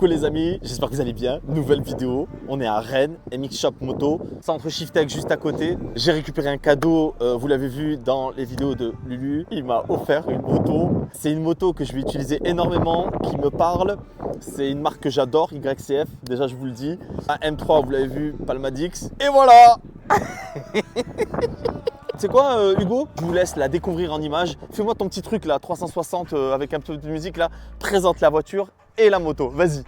les amis, j'espère que vous allez bien. Nouvelle vidéo, on est à Rennes, MX Shop Moto, centre Shiftech juste à côté. J'ai récupéré un cadeau, vous l'avez vu dans les vidéos de Lulu. Il m'a offert une moto. C'est une moto que je vais utiliser énormément, qui me parle. C'est une marque que j'adore, YCF, déjà je vous le dis. Un M3, vous l'avez vu, Palmadix. Et voilà. C'est quoi Hugo? Je vous laisse la découvrir en images. Fais-moi ton petit truc là, 360 avec un peu de musique là. Présente la voiture et la moto. Vas-y.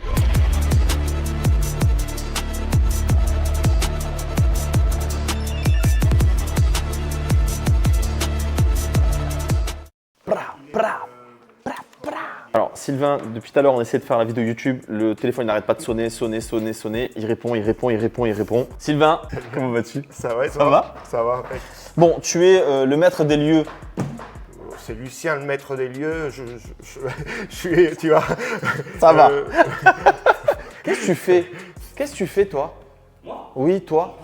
Alors Sylvain, depuis tout à l'heure on essaie de faire la vidéo YouTube, le téléphone n'arrête pas de sonner. Il répond. Sylvain, comment vas-tu? Ça va et Ça va? Ça va. Ouais. Bon, tu es le maître des lieux. C'est Lucien le maître des lieux, je suis, tu vois. Ça va. Qu'est-ce que tu fais? Qu'est-ce que tu fais toi? Moi? Oui, toi.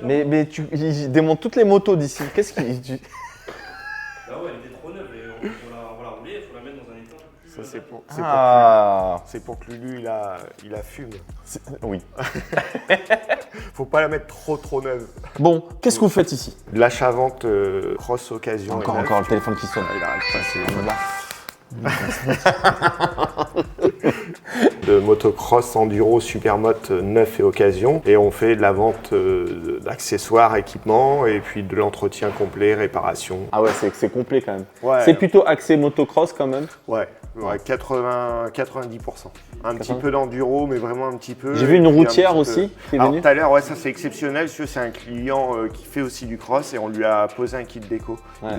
Mais il démonte toutes les motos d'ici. Qu'est-ce qu'il... Bah ouais, elle était trop neuve et on va la rouler, il faut la mettre dans un état un peu plus... C'est pour que Lulu il a fume. Oui. Faut pas la mettre trop neuve. Bon, qu'est-ce que vous faites ici? L'achat-vente cross occasion. Encore le téléphone qui sonne. Il arrête pas, c'est là. De motocross, enduro, supermoto, neuf et occasion. Et on fait de la vente d'accessoires, équipements et puis de l'entretien complet, réparation. Ah ouais, c'est complet quand même. Ouais. C'est plutôt axé motocross quand même. Ouais, 90%. Un petit peu d'enduro, mais vraiment un petit peu. J'ai vu une Et puis routière un petit peu- aussi qui est Alors venue. tout à l'heure, ouais, ça c'est exceptionnel, parce que c'est un client qui fait aussi du cross et on lui a posé un kit déco. Ouais.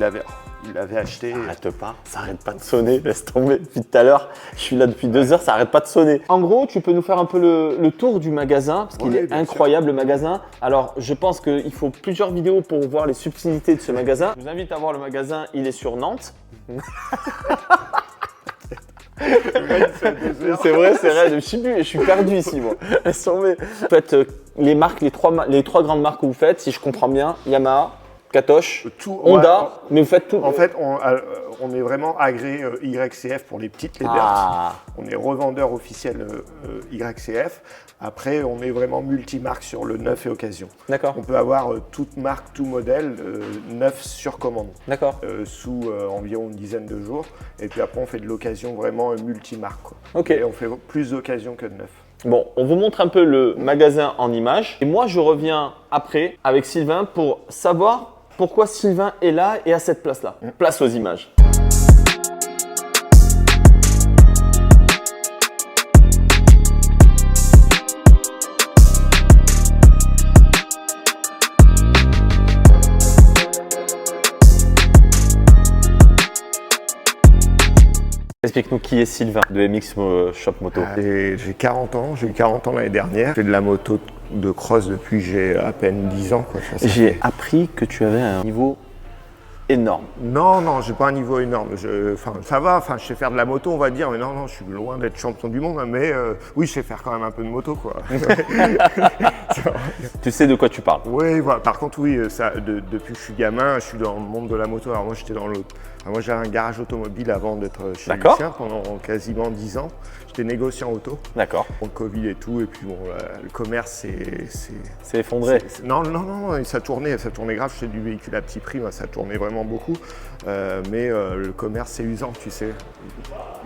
Il l'avait acheté. Arrête pas, ça arrête pas de sonner, laisse tomber. Depuis tout à l'heure, je suis là depuis 2 heures, ça arrête pas de sonner. En gros, tu peux nous faire un peu le tour du magasin, parce qu'il Oui, est bien incroyable le magasin. Alors, je pense qu'il faut plusieurs vidéos pour voir les subtilités de ce magasin. Je vous invite à voir le magasin, il est sur Nantes. C'est vrai, c'est réel, je sais plus, je suis perdu ici moi. Laisse tomber. Vous faites les marques, les trois grandes marques que vous faites, si je comprends bien, Yamaha, Katoche, Tout, Honda, ouais, mais vous faites tout. En fait, on est vraiment agréé YCF pour les petites, les dirt. Ah. On est revendeur officiel YCF. Après, on est vraiment multimarque sur le neuf et occasion. D'accord, On peut avoir toute marque, tout modèle, neuf sur commande, d'accord. sous environ une dizaine de jours. Et puis après, on fait de l'occasion vraiment multimarque, quoi. Ok. Et on fait plus d'occasion que de neuf. Bon, on vous montre un peu le magasin en images. Et moi, je reviens après avec Sylvain pour savoir pourquoi Sylvain est là et à cette place-là. Place aux images. Explique-nous qui est Sylvain de MX Shop Moto. J'ai 40 ans, j'ai eu 40 ans l'année dernière. Je fais de la moto de cross depuis que j'ai à peine 10 ans, quoi. Ça J'ai fait- appris que tu avais un niveau énorme. Non, j'ai pas un niveau énorme. Ça va, je sais faire de la moto, on va dire, mais non, je suis loin d'être champion du monde, mais oui, je sais faire quand même un peu de moto, quoi. Tu sais de quoi tu parles. Oui, voilà. Par contre, oui, depuis que je suis gamin, je suis dans le monde de la moto. Alors moi, moi, j'avais un garage automobile avant d'être chez D'accord. Lucien pendant quasiment 10 ans. J'étais négociant auto. D'accord. Pour le Covid et tout, et puis bon, le commerce, C'est effondré. Non, ça tournait grave. Je fais du véhicule à petit prix, moi, ça tournait vraiment beaucoup. Mais le commerce, c'est usant, tu sais.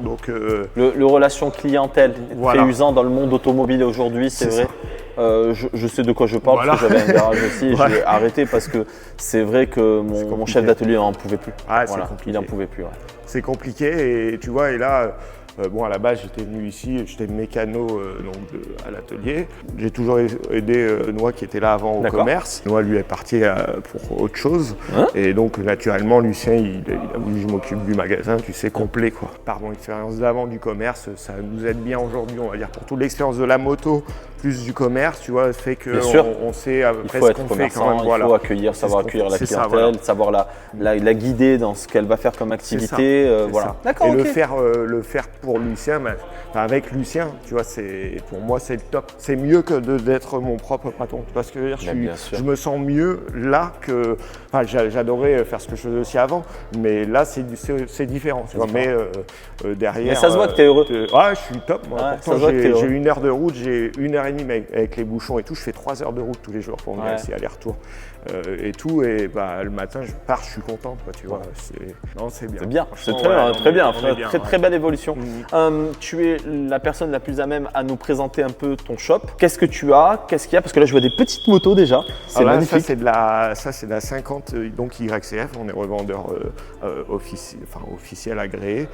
Donc, Le relation clientèle Voilà. fait usant dans le monde automobile aujourd'hui, c'est vrai. Je sais de quoi je parle Voilà. parce que j'avais un garage aussi et Ouais. j'ai arrêté parce que c'est vrai que mon compliqué. chef d'atelier n'en pouvait plus. Ah, c'est compliqué. il n'en pouvait plus. Ouais. c'est compliqué, et tu vois, et là, bon, à la base, j'étais venu ici, j'étais mécano à l'atelier. J'ai toujours aidé Noah qui était là avant au D'accord. commerce. Noah, lui, est parti pour autre chose. Hein? Et donc, naturellement, Lucien, il a voulu que je m'occupe du magasin, tu sais, complet, quoi. Par mon expérience d'avant du commerce, ça nous aide bien aujourd'hui, on va dire, pour toute l'expérience de la moto, plus du commerce, tu vois, fait Bien sûr. qu'on sait à peu Il près faut ce être qu'on fait quand même. commerçant, Voilà. il faut accueillir, savoir ce qu'on accueillir la fait. C'est clientèle, ça, voilà. savoir la guider dans ce qu'elle va faire comme activité. C'est Voilà. ça. D'accord, Et ok. le faire pour Lucien, avec Lucien, tu vois, pour moi c'est le top. C'est mieux que d'être mon propre patron. Parce que bien sûr. je me sens mieux là que. Enfin, j'adorais faire ce que je faisais aussi avant, mais là c'est différent. Tu vois, mais derrière. Mais ça se voit que tu es heureux. Ouais, je suis top. Moi. Ouais, Pourtant, ça se voit que t'es heureux. j'ai 1 heure de route, j'ai 1h30 avec les bouchons et tout. Je fais 3 heures de route tous les jours pour venir ici, aller-retour et tout. Et le matin, je pars, je suis content. Quoi, tu vois, c'est bien. C'est bien, c'est Franchement, très bien. on est bien, Très belle évolution. Tu es la personne la plus à même à nous présenter un peu ton shop. Qu'est-ce que tu as? Qu'est-ce qu'il y a? Parce que là, je vois des petites motos déjà. C'est magnifique. Ça, c'est de la 50 donc YCF. On est revendeur officiel agréé.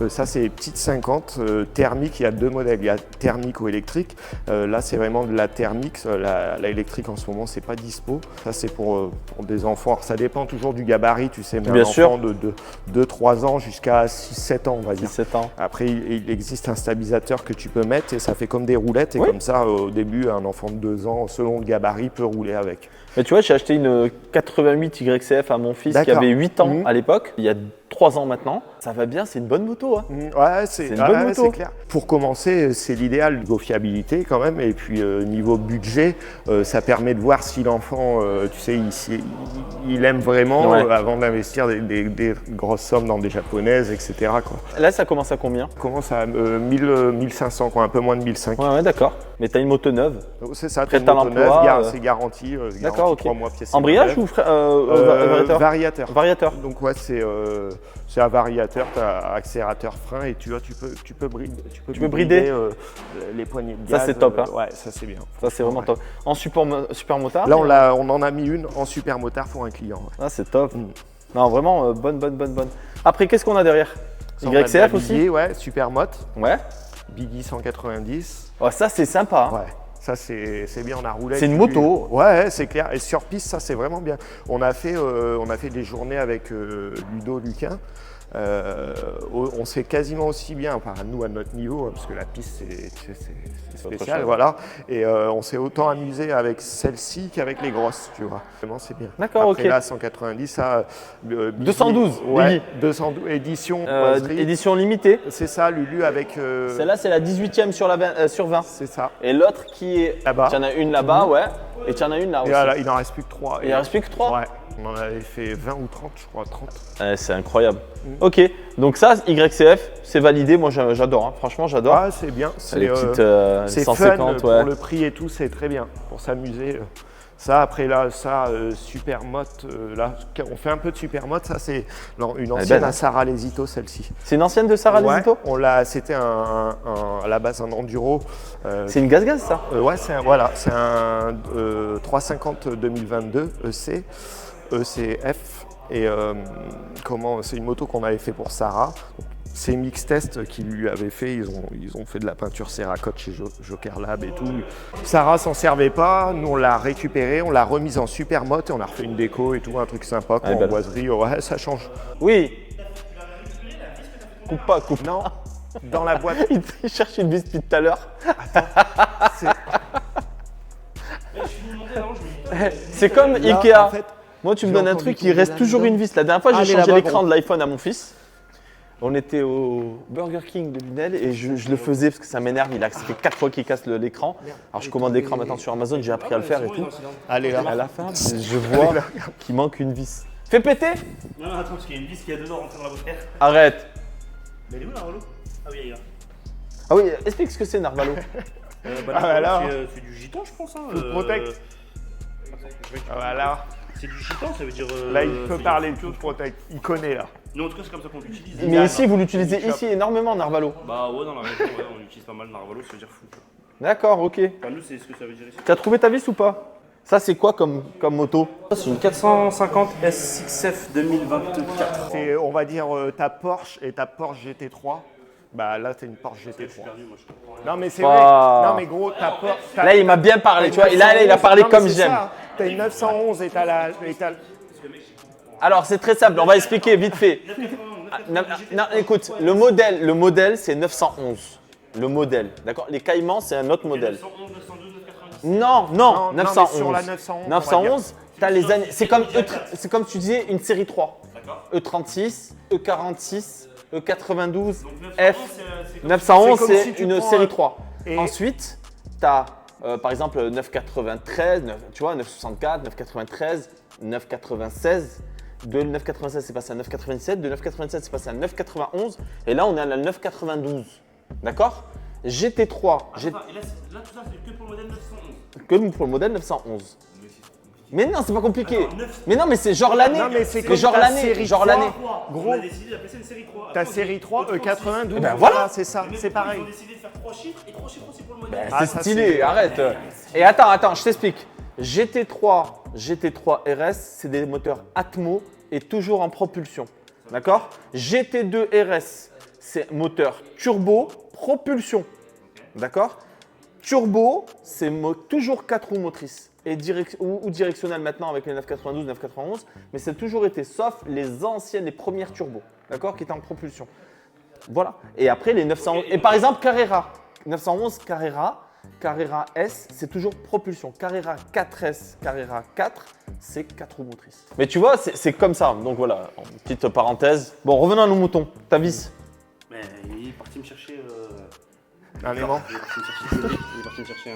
Ça, c'est les petites 50 thermiques. Il y a 2 modèles. Il y a thermique ou électrique. Là, c'est vraiment de la thermique. La électrique, en ce moment, c'est pas dispo. Ça, c'est pour des enfants. Alors, ça dépend toujours du gabarit, tu sais. Mais Bien un sûr. enfant de 2-3 ans jusqu'à 6-7 ans, on va dire. 17 ans. Après, il existe un stabilisateur que tu peux mettre et ça fait comme des roulettes. Et comme ça, au début, un enfant de 2 ans, selon le gabarit, peut rouler avec. Mais tu vois, j'ai acheté une 88 YCF à mon fils qui D'accord. avait 8 ans à l'époque, il y a 3 ans maintenant. Ça va bien, c'est une bonne moto. Hein. Ouais, c'est une bonne moto. c'est clair. Pour commencer, c'est l'idéal, niveau fiabilité quand même. Et puis, niveau budget, ça permet de voir si l'enfant, tu sais, il aime vraiment avant d'investir des grosses sommes dans des japonaises, etc. Quoi. Là, ça commence à combien? Ça commence à 1500, quoi, un peu moins de 1500. Ouais, d'accord. Mais tu as une moto neuve. C'est ça, Prête t'as à une moto l'emploi, neuve, c'est garanti. D'accord, ok. 3 mois pièce. Embrayage ou variateur? Variateur. Donc ouais, c'est un variateur, tu as accélérateur frein et tu peux brider les poignées de gaz. Ça c'est top. Hein. Ouais, ça c'est bien. Ça c'est vraiment top. En super motard? Là on en a mis une en super motard pour un client. Ouais. Ah c'est top. Non vraiment bonne. Après qu'est-ce qu'on a derrière? YCF aussi? Ouais, super mot. Ouais. Biggie 190. Oh, ça c'est sympa. Hein. Ouais. Ça c'est bien, on a roulé. C'est une moto. Ouais, c'est clair. Et sur piste, ça c'est vraiment bien. On a fait des journées avec Ludo Luquin. On sait quasiment aussi bien, enfin nous à notre niveau, parce que la piste c'est spécial, voilà. Et on s'est autant amusé avec celle-ci qu'avec les grosses, tu vois. Vraiment c'est bien. D'accord, ok. Après là 190, ça. 212. Ouais. 212 édition. Édition limitée. C'est ça, Lulu avec. Celle-là c'est la 18e sur 20. C'est ça. Et l'autre qui est là-bas. Tu en as une là-bas, ouais. Et tu en as une là aussi. Et voilà, il n'en reste plus que 3. Il en reste plus que 3? Ouais. On en avait fait 20 ou 30, je crois, 30. C'est incroyable. Ok, donc ça, YCF, c'est validé. Moi, j'adore. Hein. Franchement, j'adore. Ah, c'est bien. Les petites c'est 150, fun, pour le prix et tout, c'est très bien. Pour s'amuser. Ça, après là, Supermote, là, on fait un peu de Supermote. Ça, c'est une ancienne à Sarah Lesito, celle-ci. C'est une ancienne de Sarah Lesito? C'était à la base un enduro. C'est une gaz-gaz, ça? Ouais, c'est un 350 2022 EC. ECF et c'est une moto qu'on avait fait pour Sarah. C'est Mix Test qui lui avait fait, ils ont fait de la peinture Cerakote chez Joker Lab et tout. Sarah s'en servait pas, nous on l'a récupérée, on l'a remise en super mode et on a refait une déco et tout, un truc sympa, en boiserie, ouais ça change. Oui. Coupe. Non, dans la boîte. Il cherche une vis depuis tout à l'heure. C'est comme là, Ikea. En fait, moi, tu me donnes un truc, il reste toujours une vis. La dernière fois, j'ai changé l'écran de l'iPhone à mon fils. On était au Burger King de Lunel et je le faisais parce que ça m'énerve. Ça fait 4 fois qu'il casse l'écran. Alors, je commande l'écran maintenant sur Amazon, j'ai appris à le faire et tout. Allez, là. À la fin, je vois qu'il manque une vis. Fais péter! Non, attends, parce qu'il y a une vis qui a dedans rentrée dans la boîte. Arrête! Mais elle est où, Narvalo? Ah oui, elle est là. Ah oui, explique ce que c'est, Narvalo. C'est du gitan, je pense. Hein. Protect. Voilà. C'est du gitan, ça veut dire. Là, il peut parler de Food Protect. Il connaît là. Nous, en tout cas, c'est comme ça qu'on l'utilise. Mais ici, vous l'utilisez ici énormément, Narvalo. Bah ouais, dans la région, on utilise pas mal Narvalo, ça veut dire fou. D'accord, ok. Enfin, nous, c'est ce que ça veut dire ici. T'as trouvé ta vis ou pas? Ça, c'est quoi comme moto? C'est une 450 S6F 2024. C'est, on va dire, ta Porsche et ta Porsche GT3. Bah là, c'est une Porsche GT3. Non, mais c'est vrai. Non, mais gros, ta Porsche. Là, il m'a bien parlé, tu vois. Là, il a parlé comme j'aime. T'as une 911 et t'as la. Alors, c'est très simple. On va expliquer vite fait. Non, écoute, le modèle, c'est 911. Le modèle, d'accord? Les Caïmans, c'est un autre modèle. 911, 912, Non, Non, 911. mais sur la 911, 911, t'as les années. C'est comme, C'est c'est comme tu disais une série 3. D'accord. E36, E46, E92, Donc F. 911, 911, c'est comme c'est si tu une prends série un- 3. Et- Ensuite, tu as par exemple 993, tu vois, 964, 993, 996. De 996, c'est passé à 997. De 997, c'est passé à 991. Et là, on est à la 992. D'accord? GT3, Attends, et là, tout ça, c'est que pour le modèle 911. que pour le modèle 911. Mais non, c'est pas compliqué. Attends, 9. Mais non, mais c'est genre l'année. Non, mais c'est Mais comme genre ta l'année. série Genre 3. l'année. Gros. On a décidé d'appeler ça une série 3. Ta Après, série 3, on dit E92. Eh ben voilà. C'est ça, Mais c'est pourquoi pareil. Ils ont décidé de faire 3 chiffres et 3 chiffres aussi pour le modèle. C'est ça, stylé, c'est- arrête. Et attends, je t'explique. GT3 RS, c'est des moteurs Atmo et toujours en propulsion. D'accord? GT2 RS, c'est moteur turbo, propulsion. D'accord? Turbo, c'est toujours 4 roues motrices et ou directionnel maintenant avec les 992, 991, mais c'est toujours été, sauf les anciennes, les premières turbos, d'accord, qui étaient en propulsion. Voilà. Et après les 911. Et par exemple Carrera, 911 Carrera S, c'est toujours propulsion. Carrera 4S, Carrera 4, c'est 4 roues motrices. Mais tu vois, c'est comme ça. Donc voilà, en petite parenthèse. Bon, revenons à nos moutons. Ta vis. Mais il est parti me chercher. Un aimant. Il est parti me chercher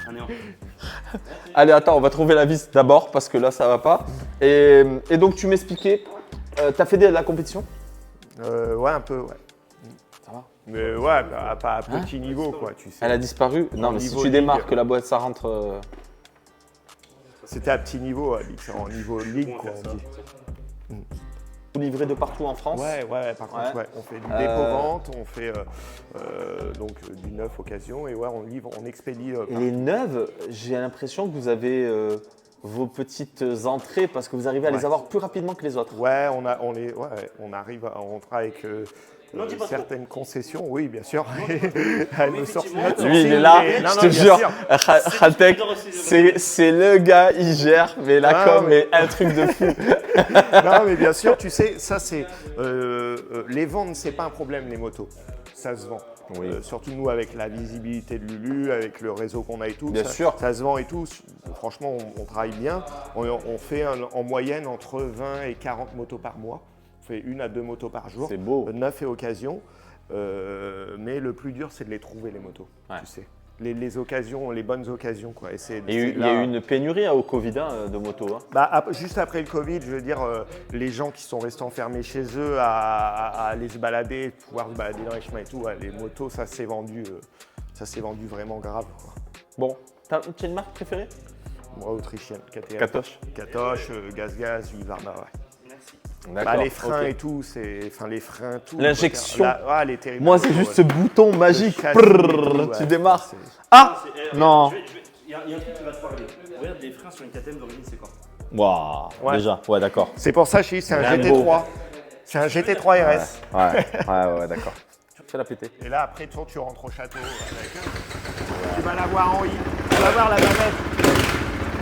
un néant. Allez, attends, on va trouver la vis d'abord parce que là, ça va pas. Et donc, tu m'expliquais, t'as fait de la compétition? Ouais, un peu, ouais. Ça va. Mais ouais, bah, pas à petit niveau, quoi, tu sais. Elle a disparu? Non, mais si niveau tu démarres, ligue. que la boîte, ça rentre. C'était à petit niveau, en niveau ligue, quoi, on dit. Livré de partout en France? Ouais, par contre, ouais. On fait du dépôt-vente, on fait donc du neuf occasion, et ouais, on livre, on expédie. Et les neuves, j'ai l'impression que vous avez vos petites entrées parce que vous arrivez à les Ouais. avoir plus rapidement que les autres. Ouais, on arrive à rentrer avec Non, dis pas certaines concessions, oui, bien sûr. Oui, Elle me sort effectivement. notre Lui, il sourcing, est là, mais- non, je non, te bien jure, sûr. Khaltek, C'est c'est le gars, il gère, mais la Ah, com ouais. est un truc de fou. Non, mais bien sûr, tu sais, ça c'est. Les ventes, c'est pas un problème, les motos. Ça se vend. Oui. Surtout nous, avec la visibilité de Lulu, avec le réseau qu'on a et tout. Bien ça, sûr. Ça se vend et tout. Franchement, on travaille bien. On fait en moyenne entre 20 et 40 motos par mois. On fait 1 à 2 motos par jour. C'est beau. Neuf et occasion. Mais le plus dur, c'est de les trouver, les motos. Ouais. Tu sais. Les occasions, les bonnes occasions, quoi. Et Il y a eu une pénurie au Covid de motos. Hein. Bah, juste après le Covid, je veux dire, les gens qui sont restés enfermés chez eux à aller se balader, pouvoir se balader dans les chemins et tout, ouais, les motos, ça s'est vendu vraiment grave, quoi. Bon, tu as une marque préférée? Moi, autrichienne, KTM. Katoche. Katoche, Gaz, Husqvarna, ouais. Merci. Bah, D'accord. les freins ok. et tout, les freins, tout. L'injection. Ah, les terribles. Moi, c'est juste ce bouton magique. châssis et Prrrr, tout, tu ouais, démarres. c'est- Ah C'est- non. Il y a un truc qui va te parler. Regarde les freins sur une KTM d'origine, c'est quoi? Waouh, Ouais. déjà, ouais, d'accord. C'est pour ça, c'est un Rambo. GT3. C'est un GT3 RS. Ouais, d'accord. Fais la péter. Et là, après, tu rentres au château avec eux. Tu vas la voir en I. Tu vas voir la bavette.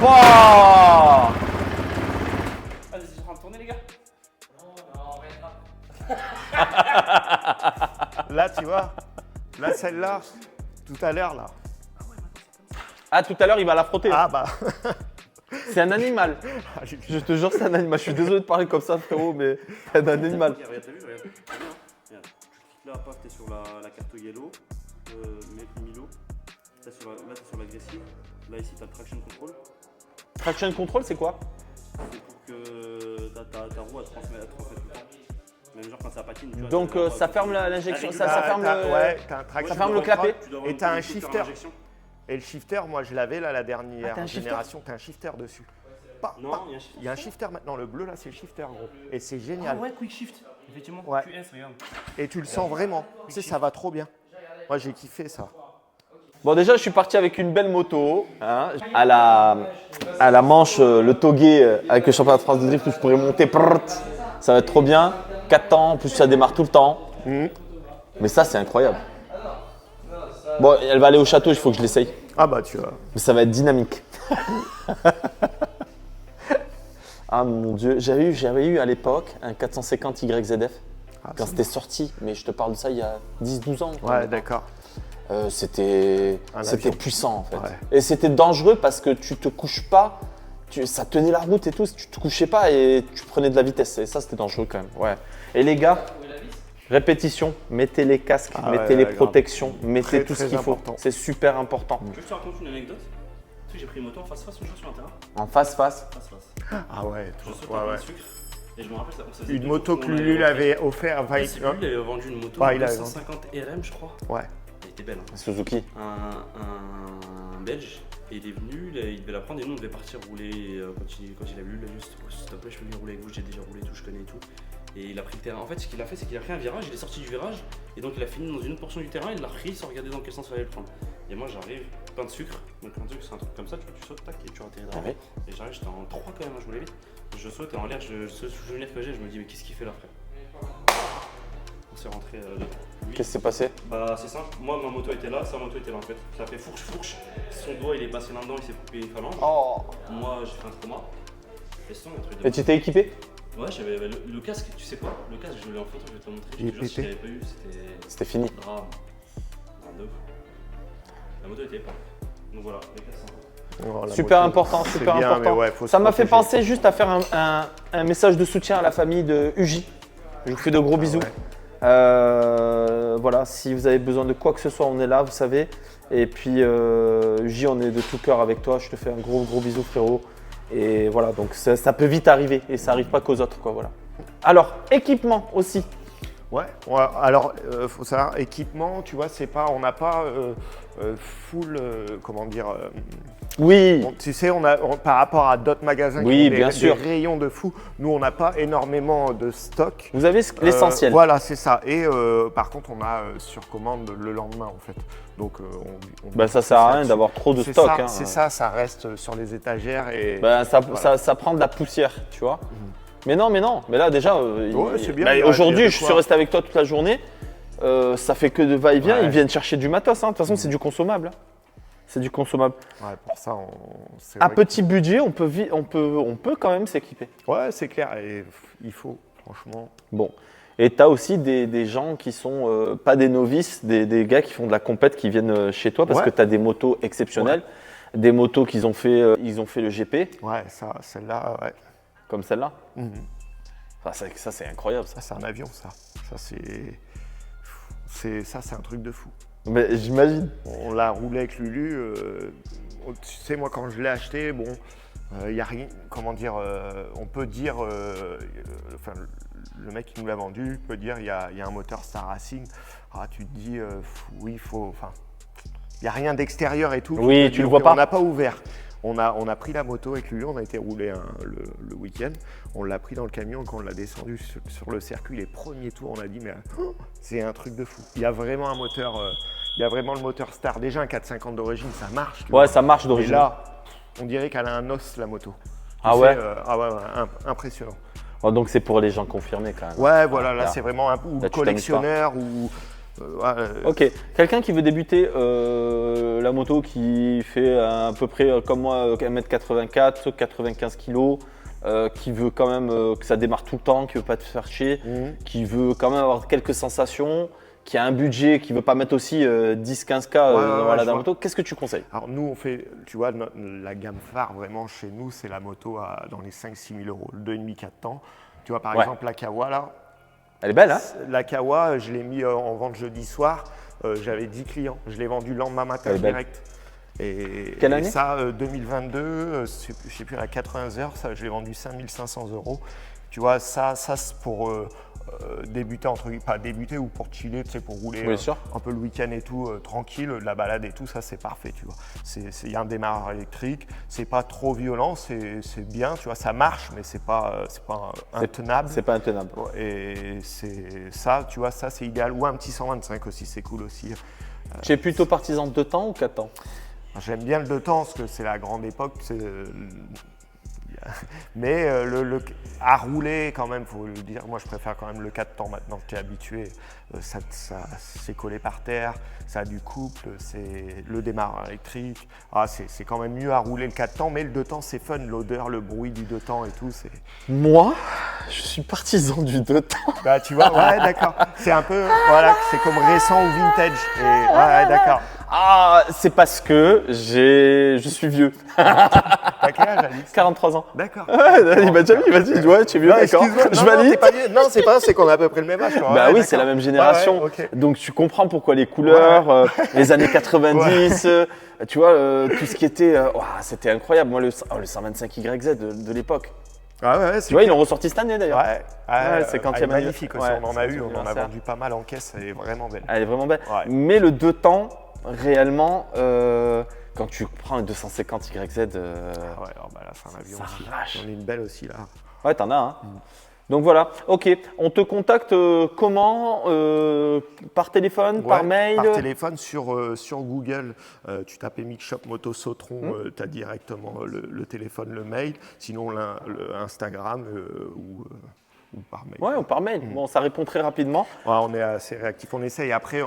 Wow. Allez, je suis en train de tourner, les gars. Là, tu vois. Là, celle-là. Tout à l'heure, là. Ah, tout à l'heure, il va la frotter. Ah, bah. C'est un animal. Je te jure, c'est un animal. Je suis désolé de parler comme ça, frérot, mais c'est un animal. Regarde, t'as vu, regarde. T'as vu, hein. Regarde. Tu cliques là, paf, t'es sur la carte yellow. Milo. Là, t'es sur l'agressive. Là, ici, t'as le traction control. Traction control, c'est quoi? C'est pour que ta roue, elle transmette tout le temps. Même genre quand ça patine. tu vois, Donc, tu vas ça voir, ferme l'injection, ça T'as- ferme t'as- le... Ouais, t'as un traction ça ferme le control. clapet. tu dois avoir Et t'as un une shifter shifter. injection. Et le shifter, moi, je l'avais là, la Ah, dernière t'as un shifter génération. T'as un shifter dessus. Non, il y a un shifter. Il y a un shifter maintenant. Le bleu, là, c'est le shifter, gros. Et c'est Ah génial. ouais, quick shift. Effectivement. Ouais. QS, regarde. Et tu le sens vraiment. Tu sais, ça va trop bien. Moi, j'ai kiffé ça. Bon, déjà, je suis parti avec une belle moto. Hein, à la manche, le tauguet avec le championnat de France de drift où je pourrais monter. Prrrt, ça va être trop bien. 4 temps, en plus ça démarre tout le temps. Mais ça, c'est incroyable. Bon, elle va aller au château, il faut que je l'essaye. Ah, bah, tu vois. Mais ça va être dynamique. Ah mon dieu, j'avais eu à l'époque un 450 YZF. quand c'était sorti, mais je te parle de ça il y a 10-12 ans. Ouais, d'accord. C'était avion. puissant en fait. Ouais. Et c'était dangereux parce que tu te couches pas, ça tenait la route et tout, tu te couchais pas et tu prenais de la vitesse. Et ça, c'était dangereux quand même. Ouais. Et les gars, répétition, mettez les casques, mettez les protections, mettez tout ce qu'il faut. C'est super important. Tu veux que je te raconte une anecdote? Tu sais que j'ai pris une moto en face-face une fois sur un terrain. En face-face. Face-face. Ah ouais, Je saute ouais, un peu ouais. de sucre. Et je me rappelle, ça faisait Une deux moto fois que qu'on Lulu avait l'avait offert. repris. C'est lui, il avait vendu une moto Ouais, il avait 250 RM, je crois. Ouais. Elle était belle. Hein. Suzuki. Un Belge. Et il est venu, il devait la prendre et nous on devait partir rouler quand il a vu, il a juste s'il te plaît je peux venir rouler avec vous, j'ai déjà roulé tout, je connais tout. Et il a pris le terrain. En fait ce qu'il a fait c'est qu'il a pris un virage, il est sorti du virage et donc il a fini dans une autre portion du terrain, il l'a repris sans regarder dans quel sens il fallait le prendre. Et moi j'arrive, plein de sucre, donc plein de sucre c'est un truc comme ça, tu sautes tac et tu atterris dans Ouais. Et j'arrive, j'étais en 3 quand même, je voulais vite. Je saute et en l'air, ce souvenir que j'ai, je me dis mais qu'est-ce qu'il fait là frère? On s'est rentré dedans. Lui, Qu'est-ce qui s'est passé? bah c'est simple, moi ma moto était là, sa moto était là en fait. Ça a fait fourche, son doigt il est passé là-dedans, il s'est coupé une phalange. Oh. Moi j'ai fait un trauma. Et sinon, un truc de... Et tu t'es équipé? Ouais, j'avais le casque, tu sais quoi? Le casque, je l'ai en photo, je vais te le montrer. Il est Je te jure, si je pété. l'avais pas eu, C'était fini. drame. Drame de fou. La moto était pas. Donc voilà, les casques c'est un peu. Oh, la Super moto, important, c'est super bien, important. mais ouais, faut Ça se m'a fait protéger. penser juste à faire un message de soutien à la famille de Uji. Je vous fais de gros bisous. ouais. Voilà, si vous avez besoin de quoi que ce soit, on est là, vous savez. Et puis, Uji, on est de tout cœur avec toi. Je te fais un gros bisou, frérot. Et voilà, donc ça peut vite arriver et ça arrive pas qu'aux autres, quoi. Voilà. Alors, équipement aussi. Ouais, alors faut savoir, équipement, tu vois, c'est pas, on n'a pas full, comment dire, Oui. tu sais, par rapport à d'autres magasins Oui, qui ont bien des sûr. rayons de fou, nous on n'a pas énormément de stock. Vous avez l'essentiel. Voilà, c'est ça. Et par contre, on a sur commande le lendemain en fait. Donc, Bah, ça sert à rien d'avoir trop de c'est stock. ça, hein. c'est ça, ça reste sur les étagères et. Bah, Voilà. ça prend de la poussière, tu vois. Mais non. Mais là, déjà, Ouais, c'est bien, bah, il y a aujourd'hui, de je suis quoi. resté avec toi toute la journée. Ça fait que de va-et-vient. Ouais. Ils viennent chercher du matos. Hein. De toute façon, c'est du consommable. hein. C'est du consommable. Ouais, pour ça, c'est À vrai que- petit budget, on peut quand même s'équiper. Ouais, c'est clair. Et il faut, franchement. Bon. Et tu as aussi des gens qui sont pas des novices, des gars qui font de la compète qui viennent chez toi parce Ouais. que tu as des motos exceptionnelles. Des motos qu'ils ont fait, ils ont fait le GP, Ouais, ça, celle-là, ouais. comme celle-là. Mhm. Ça, c'est incroyable. Ça. Ça, c'est un avion, ça. Ça, c'est un truc de fou. Mais j'imagine. On l'a roulé avec Lulu. Tu sais, moi, quand je l'ai acheté, bon, il n'y a rien. Comment dire, on peut dire. Enfin, le mec qui nous l'a vendu peut dire il y a un moteur Star Racing. Ah, tu te dis, oui, il faut. Enfin, il n'y a rien d'extérieur et tout. Oui, te tu dis, le vois ok, pas. On n'a pas ouvert. On a pris la moto avec Lulu, on a été roulé le week-end. On l'a pris dans le camion et quand on l'a descendu sur le circuit, les premiers tours, on a dit mais c'est un truc de fou. Il y a vraiment un moteur, il y a vraiment le moteur Star. Déjà un 450 d'origine, ça marche. tu Ouais, vois. ça marche Et d'origine. là, on dirait qu'elle a un os la moto. Ah Tu ouais. sais, impressionnant. Oh, donc c'est pour les gens confirmés quand même. Ouais, voilà, là Là. c'est vraiment un ou Là, tu collectionneur ou. Ok, quelqu'un qui veut débuter la moto qui fait à peu près comme moi 1m84, 95 kg, qui veut quand même que ça démarre tout le temps, qui veut pas te faire chier, qui veut quand même avoir quelques sensations, qui a un budget, qui veut pas mettre aussi 10-15K dans la je vois. moto, qu'est-ce que tu conseilles? Alors nous, on fait, tu vois, la gamme phare vraiment chez nous, c'est la moto dans les 5-6 000 €, le 2,5-4 temps. Tu vois, par Ouais. exemple, la Kawa, là, Elle est belle, hein? la Kawa, je l'ai mis en vente jeudi soir, j'avais 10 clients, je l'ai vendu le lendemain matin Elle est belle. direct. Et, Quelle et année ça, 2022, je sais plus, à 80 heures, ça, je l'ai vendu 5 500 €. Tu vois, ça c'est pour débuter, pas débuter ou pour chiller, tu sais, pour rouler Bien sûr. un peu le week-end et tout, tranquille, de la balade et tout, ça c'est parfait, tu vois. Il y a un démarreur électrique, c'est pas trop violent, c'est bien, tu vois, ça marche, mais c'est pas intenable. C'est pas intenable. Et c'est ça, tu vois, ça c'est idéal. Ou un petit 125 aussi, c'est cool aussi. Tu es plutôt partisan de 2 temps ou 4 temps? J'aime bien le 2 temps parce que c'est la grande époque. Mais à rouler quand même, faut le dire, moi je préfère quand même le 4 temps maintenant que tu es habitué. Ça c'est collé par terre, ça a du couple, c'est le démarreur électrique. Ah, c'est quand même mieux à rouler le 4 temps, mais le 2 temps c'est fun, l'odeur, le bruit du 2 temps et tout. Moi, je suis partisan du 2 temps. Bah tu vois, ouais d'accord. C'est un peu, voilà, c'est comme récent ou vintage. Et, ouais, d'accord. Ah, c'est parce que je suis vieux. T'as quel âge, Alix? 43 ans. D'accord. Ouais, il m'a déjà dit, vas-y, ouais, tu es vieux, Non, d'accord. excuse-moi, Je non, valide. t'es pas vieux. Non, c'est pas, c'est qu'on a à peu près le même âge. Quoi. Bah Ouais, oui, c'est la d'accord. même génération. Ouais, ok. Donc tu comprends pourquoi les couleurs, les années 90, tu vois, tout ce qui était. C'était incroyable. Moi, le 125YZ de l'époque. Ah ouais, Tu vois, ils l'ont ressorti cette année d'ailleurs. Ouais, c'est quand il y a magnifique aussi. Ouais, on en a eu, on en a anniversaire. vendu pas mal en caisse. Elle est vraiment belle. Elle est vraiment belle. Ouais. Mais le 2 temps, réellement, quand tu prends un 250YZ, Ah ouais, alors bah là, c'est un avion ça aussi. arrache. J'en ai une belle aussi là. ouais, t'en as, hein. Donc voilà, ok. On te contacte comment par téléphone, par Ouais, mail? Par téléphone sur Google, tu tapes Mix Shop Moto Sautron, tu as directement le téléphone, le mail. Sinon, le Instagram ou par mail. Ouais, ou par mail. Bon, ça répond très rapidement. Ouais, on est assez réactif, on essaye. Après,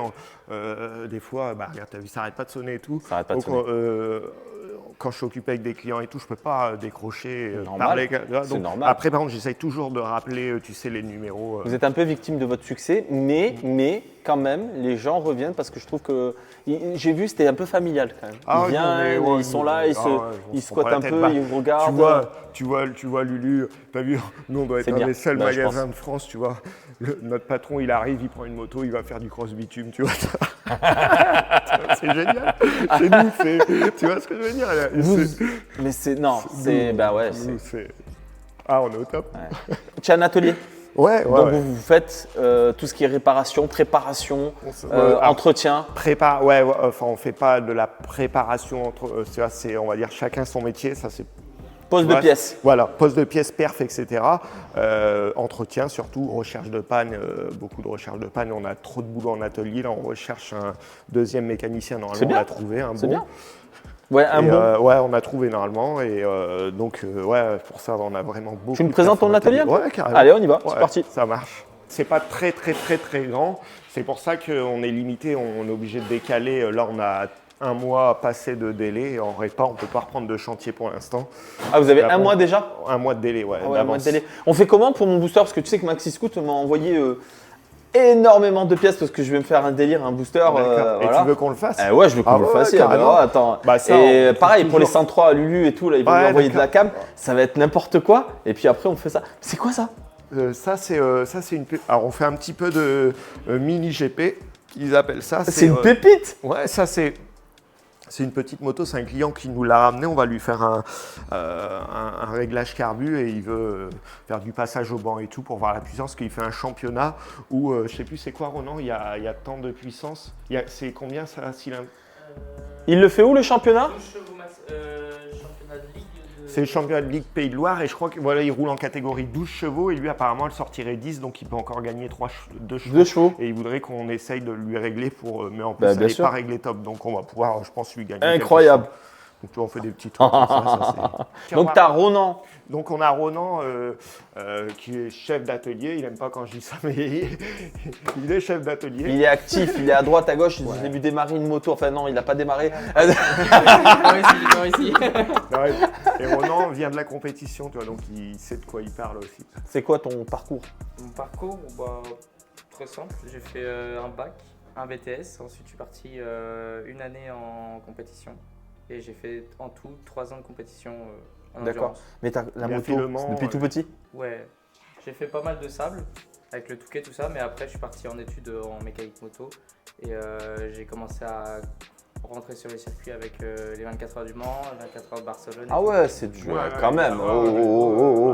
des fois, bah, regarde, t'as vu, ça n'arrête pas de sonner et tout. Ça arrête pas de Donc, sonner. quand je suis occupé avec des clients et tout, je peux pas décrocher, Normal. parler. C'est Donc, normal. Après, par contre, j'essaye toujours de rappeler, tu sais, les numéros. Vous êtes un peu victime de votre succès, mais quand même, les gens reviennent parce que je trouve que. J'ai vu, c'était un peu familial quand même. Ah, Ils viennent, ouais, ils sont là, ils squattent un peu, ils regardent. Tu vois Lulu, t'as vu, nous on doit être C'est un bien. des seuls Bah, je magasins de France, tu vois. Notre patron, il arrive, il prend une moto, il va faire du cross bitume, tu vois. C'est génial. Chez nous, tu vois ce que je veux dire? Mais c'est. Non, c'est. Bah ouais. Ah, on est au top. Ouais. Tu as un atelier. Ouais, Donc vous faites tout ce qui est réparation, préparation, entretien. Enfin on fait pas de la préparation on va dire chacun son métier, ça c'est Pose de pièces. Voilà, pose de pièces, perf, etc. Entretien surtout, recherche de panne, beaucoup de recherche de panne. On a trop de boulot en atelier, là on recherche un deuxième mécanicien, normalement on l'a trouvé, un C'est bon. bien. Ouais, un bon. Ouais, on a trouvé normalement et donc pour ça on a vraiment beaucoup. Tu me présentes ton atelier un peu ? Ouais, carrément. Allez, on y va, c'est Ouais, parti. Ça marche. C'est pas très grand, c'est pour ça qu'on est limité, on est obligé de décaler. Là on a un mois passé de délai en répa, on ne peut pas reprendre de chantier pour l'instant. Ah, vous avez Là, un mois déjà ? Un mois de délai, ouais. Ah ouais, un mois de délai. On fait comment pour mon booster ? Parce que tu sais que Maxi Scoot m'a envoyé énormément de pièces parce que je vais me faire un délire, un booster. Et voilà. tu veux qu'on le fasse ? Ouais, je veux qu'on le fasse. carrément. Attends. Bah, ça, et on pareil, trouve pour les toujours. 103 à Lulu et tout, là, ils vont Ouais, lui envoyer de la d'accord. cam. Ça va être n'importe quoi. Et puis après, on fait ça. C'est quoi ça ? Ça, c'est une. Alors, on fait un petit peu de mini GP, qu'ils appellent ça. C'est une pépite. Ouais, ça, c'est une petite moto. C'est un client qui nous l'a ramené. On va lui faire un réglage carbu et il veut faire du passage au banc et tout pour voir la puissance. Qu'il fait un championnat où, je sais plus c'est quoi, Ronan, il y a tant de puissance. C'est combien ça, cylindre ? Il le fait où le championnat ? Championnat de ligue. C'est le championnat de Ligue Pays de Loire et je crois que voilà, il roule en catégorie 12 chevaux et lui apparemment elle sortirait 10 donc il peut encore gagner 2 chevaux. 2 chevaux. Et il voudrait qu'on essaye de lui régler mais en plus Bah, elle bien n'est sûr. pas réglée top donc on va pouvoir je pense lui gagner. Incroyable. quelque chose. Donc tu vois, on fait des petits trucs comme ça. Donc tu as Ronan. Donc on a Ronan qui est chef d'atelier, il n'aime pas quand je dis ça mais il est chef d'atelier. Il est actif, il est à droite, à gauche. Je l'ai vu démarrer une moto. Enfin non, il n'a pas démarré. Ici. Ouais. Et Ronan vient de la compétition, tu vois, donc il sait de quoi il parle aussi. C'est quoi ton parcours ? Mon parcours, très simple. J'ai fait un bac, un BTS. Ensuite, je suis parti une année en compétition. Et j'ai fait en tout 3 ans de compétition en D'accord. endurance. Mais t'as la Il a moto fait Le Mans, depuis tout petit ? Ouais, j'ai fait pas mal de sable avec le Touquet, tout ça. Mais après, je suis parti en études en mécanique moto. Et j'ai commencé à rentrer sur les circuits avec les 24 heures du Mans, les 24 heures de Barcelone. Ah ouais, c'est du quand même. Ouais.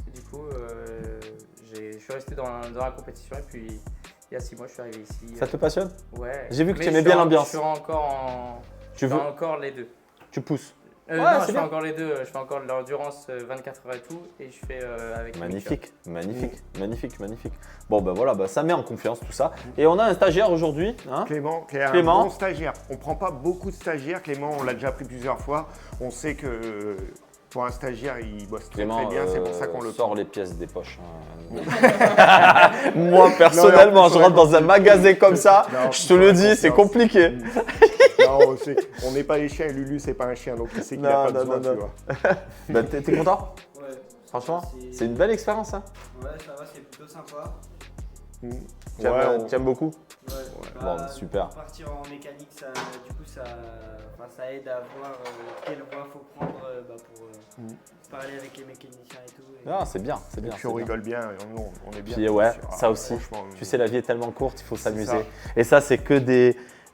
Et du coup, je suis resté dans la compétition et puis il y a 6 mois, je suis arrivé ici. Ça te passionne ? Ouais. J'ai vu que Mais tu aimais je bien suis l'ambiance. Je suis encore Tu veux encore les deux. Tu pousses. Non, c'est je fais bien. encore les deux. Je fais encore de l'endurance 24 heures et tout, et je fais avec. Magnifique, magnifique. Bon ben voilà, ça met en confiance tout ça. Et on a un stagiaire aujourd'hui. Hein, Clément, qui est un Clément. bon stagiaire. On ne prend pas beaucoup de stagiaires. Clément, on l'a déjà pris plusieurs fois. On sait que Pour un stagiaire, il bosse très Vraiment, bien, c'est pour ça qu'on le sort les pièces des poches. Moi, personnellement, Non, je rentre dans un magasin comme ça, Non, je te le dis, c'est compliqué. Non, on n'est pas les chiens et Lulu, c'est pas un chien, donc il sait qu'il n'a pas besoin, tu vois. Bah, t'es content? Ouais. Franchement, c'est une belle expérience. Hein. Ouais, ça va, c'est plutôt sympa. Tu aimes beaucoup? Ouais. Bon, super. Partir en mécanique, ça, du coup, ça aide à voir quelle voie faut prendre pour parler avec les mécaniciens et tout. Ah, c'est bien, c'est bien. Et puis on rigole bien, et nous, on est bien. Puis ouais, sûr. ça aussi. Franchement, Tu sais, la vie est tellement courte, il faut C'est s'amuser. ça. Et ça, c'est que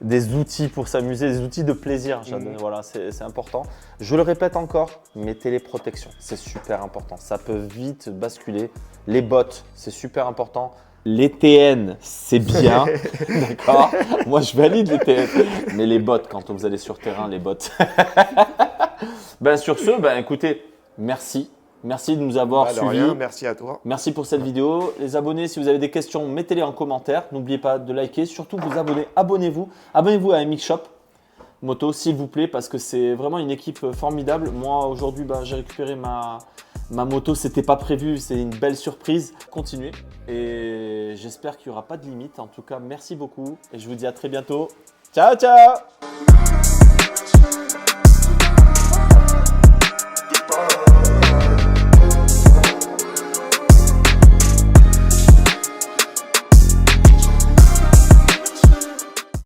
des outils pour s'amuser, des outils de plaisir. Voilà, c'est important. Je le répète encore, mettez les protections. C'est super important. Ça peut vite basculer. Les bottes, c'est super important. Les TN, c'est bien, d'accord. Moi, je valide les TN. Mais les bottes, quand vous allez sur terrain, les bottes. Ben, sur ce, ben, écoutez, merci. Merci de nous avoir Bah, de suivis. rien, merci à toi. Merci pour cette vidéo. Les abonnés, si vous avez des questions, mettez-les en commentaire. N'oubliez pas de liker, surtout vous abonner. Abonnez-vous. Abonnez-vous à MX Shop Moto, s'il vous plaît, parce que c'est vraiment une équipe formidable. Moi, aujourd'hui, j'ai récupéré ma moto. C'était pas prévu, c'est une belle surprise. Continuez et j'espère qu'il n'y aura pas de limite. En tout cas, merci beaucoup et je vous dis à très bientôt. Ciao, ciao!